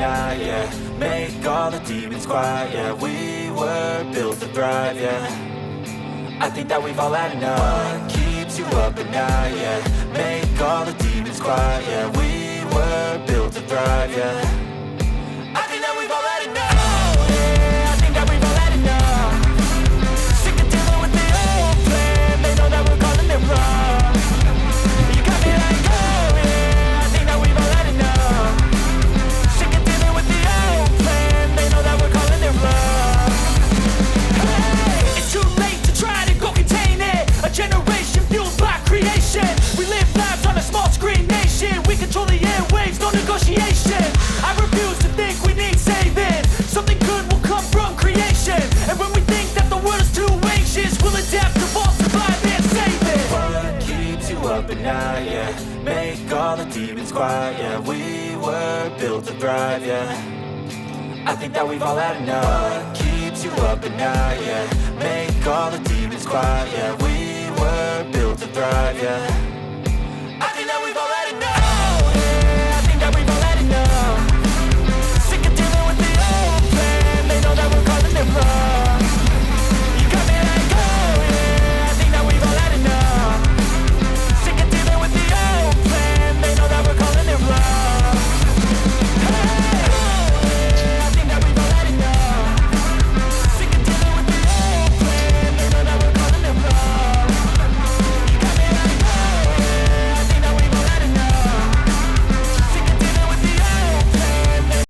night, yeah. Make all the demons quiet, yeah. We were built to thrive, yeah. I think that we've all had enough. What keeps you up at night, yeah. Make all the demons quiet, yeah. We were built to thrive, yeah. I think that we've all had enough. Oh yeah, I think that we've all had enough. Sick of dealing with the old plan. They know that we're calling it wrong. You got me like, oh yeah, I think that we've all had enough. Sick of dealing with the old plan. They know that we're calling it wrong. Hey, it's too late to try to go contain it. A generation fueled by creation. We live lives on a small screen nation. We control the airwaves, no negotiation. I refuse to think we need saving. Something good will come from creation. And when we think that the world is too anxious, we'll adapt, evolve, survive, and save it. What keeps you up at night, yeah. Make all the demons quiet, yeah. We were built to thrive, yeah. I think that we've all had enough. What keeps you up at night, yeah. Make all the demons quiet, yeah. We were built to thrive, yeah.